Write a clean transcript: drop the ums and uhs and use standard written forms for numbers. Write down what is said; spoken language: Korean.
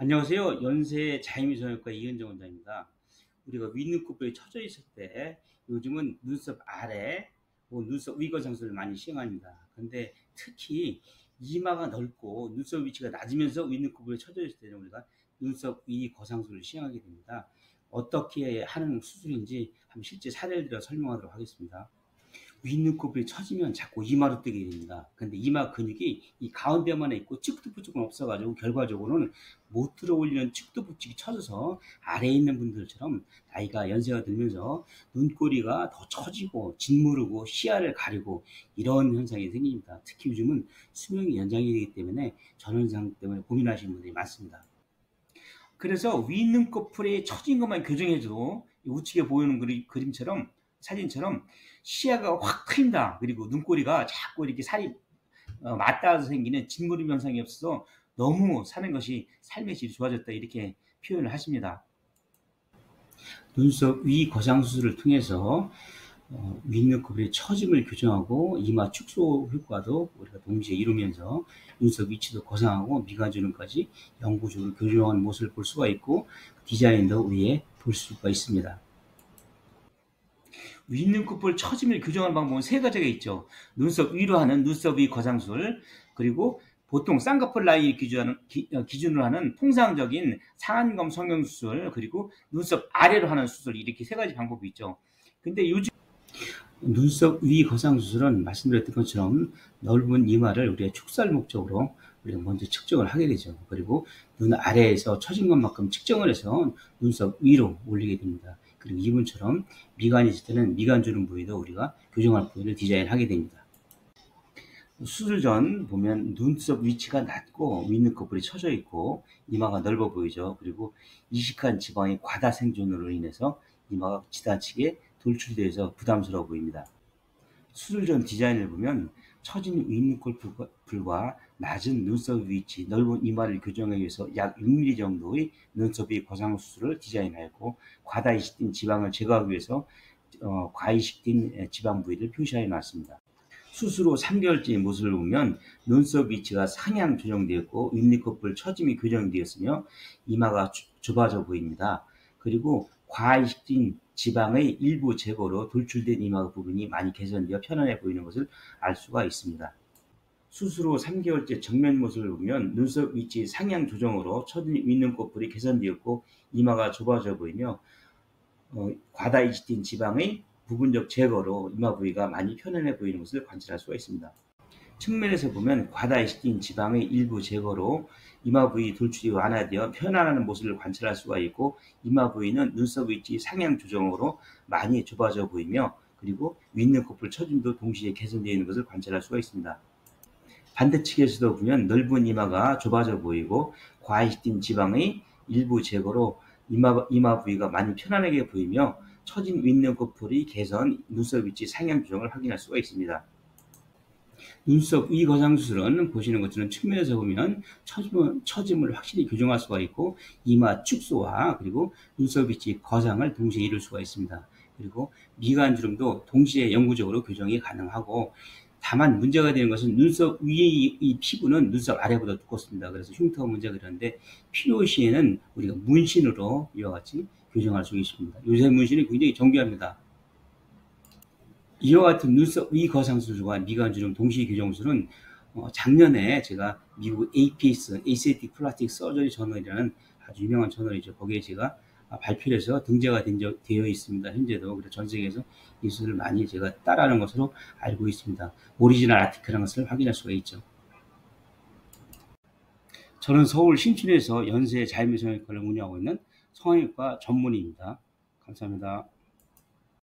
안녕하세요. 연세 자이미성형외과 이은정 원장입니다. 우리가 윗눈꺼풀이 처져 있을 때 요즘은 눈썹 아래, 눈썹 위 거상술을 많이 시행합니다. 근데 특히 이마가 넓고 눈썹 위치가 낮으면서 윗눈꺼풀이 처져 있을 때는 우리가 눈썹 위 거상술을 시행하게 됩니다. 어떻게 하는 수술인지 한번 실제 사례를 들어 설명하도록 하겠습니다. 윗눈꺼풀이 처지면 자꾸 이마로 뜨게 됩니다. 근데 이마 근육이 이 가운데만 있고 측두부쪽은 없어가지고 결과적으로는 못 들어 올리는 측두부쪽이 처져서 아래에 있는 분들처럼 나이가 연세가 들면서 눈꼬리가 더 처지고 짓무르고 시야를 가리고 이런 현상이 생깁니다. 특히 요즘은 수명이 연장이 되기 때문에 전원상 때문에 고민하시는 분들이 많습니다. 그래서 윗눈꺼풀이 처진 것만 교정해줘도 우측에 보이는 그림처럼 사진처럼 시야가 확 트인다. 그리고 눈꼬리가 자꾸 이렇게 살이 맞닿아서 생기는 짓무름 현상이 없어서 너무 사는 것이 삶의 질이 좋아졌다. 이렇게 표현을 하십니다. 눈썹 위 거상 수술을 통해서 윗눈꺼풀의 처짐을 교정하고 이마 축소 효과도 우리가 동시에 이루면서 눈썹 위치도 거상하고 미간주름까지 영구적으로 교정하는 모습을 볼 수가 있고 디자인도 위에 볼 수가 있습니다. 윗눈꺼풀 처짐을 교정하는 방법은 세 가지가 있죠. 눈썹 위로 하는 눈썹 위 거상술, 그리고 보통 쌍꺼풀 라인 기준으로 하는 통상적인 상안검 성형수술, 그리고 눈썹 아래로 하는 수술, 이렇게 세 가지 방법이 있죠. 근데 요즘 눈썹 위 거상 수술은 말씀드렸던 것처럼 넓은 이마를 우리가 축소할 목적으로 우리가 먼저 측정을 하게 되죠. 그리고 눈 아래에서 처진 것만큼 측정을 해서 눈썹 위로 올리게 됩니다. 그리고 이분처럼 미간이 있을 때는 미간주름 부위도 우리가 교정할 부위를 디자인하게 됩니다. 수술 전 보면 눈썹 위치가 낮고 윗눈꺼풀이 처져 있고 이마가 넓어 보이죠. 그리고 이식한 지방의 과다 생존으로 인해서 이마가 지나치게 돌출돼서 부담스러워 보입니다. 수술 전 디자인을 보면 처진 윗눈꺼풀과 낮은 눈썹 위치, 넓은 이마를 교정하기 위해서 약 6mm 정도의 눈썹이 거상 수술을 디자인하였고, 과다 이식된 지방을 제거하기 위해서 과이식된 지방 부위를 표시하여 놨습니다. 수술 후 3개월째의 모습을 보면 눈썹 위치가 상향 조정되었고 윗눈꺼풀 처짐이 교정되었으며 이마가 좁아져 보입니다. 그리고 과이식된 지방의 일부 제거로 돌출된 이마 부분이 많이 개선되어 편안해 보이는 것을 알 수가 있습니다. 수술 후 3개월째 정면 모습을 보면 눈썹 위치 상향 조정으로 처진 윗눈꺼풀이 개선되었고 이마가 좁아져 보이며 과다 이식된 지방의 부분적 제거로 이마 부위가 많이 편안해 보이는 것을 관찰할 수가 있습니다. 측면에서 보면 과다 이식된 지방의 일부 제거로 이마 부위 돌출이 완화되어 편안한 모습을 관찰할 수가 있고 이마 부위는 눈썹 위치 상향 조정으로 많이 좁아져 보이며 그리고 윗눈꺼풀 처짐도 동시에 개선되어 있는 것을 관찰할 수가 있습니다. 반대측에서도 보면 넓은 이마가 좁아져 보이고 과이식된 지방의 일부 제거로 이마 부위가 많이 편안하게 보이며 처진 윗눈꺼풀이 개선, 눈썹 위치 상향 조정을 확인할 수가 있습니다. 눈썹 위 거상 수술은 보시는 것처럼 측면에서 보면 처짐을 확실히 교정할 수가 있고 이마 축소와 그리고 눈썹 위치 거상을 동시에 이룰 수가 있습니다. 그리고 미간 주름도 동시에 영구적으로 교정이 가능하고 다만 문제가 되는 것은 눈썹 위의 이 피부는 눈썹 아래보다 두껍습니다. 그래서 흉터가 문제가 되는데 필요 시에는 우리가 문신으로 이와 같이 교정할 수 있습니다. 요새 문신이 굉장히 정교합니다. 이와 같은 눈썹 위 거상 수술과 미간 주름 동시 교정 수술은 작년에 제가 미국 APS, Aesthetic Plastic Surgery 저널이라는 아주 유명한 저널이죠. 거기에 제가 발표를 해서 등재가 되어 있습니다. 현재도. 그래서 전 세계에서 이 수술을 많이 제가 따라하는 것으로 알고 있습니다. 오리지널 아티클한 것을 확인할 수가 있죠. 저는 서울 신촌에서 연세 자연미성형외과를 운영하고 있는 성형외과 전문의입니다. 감사합니다.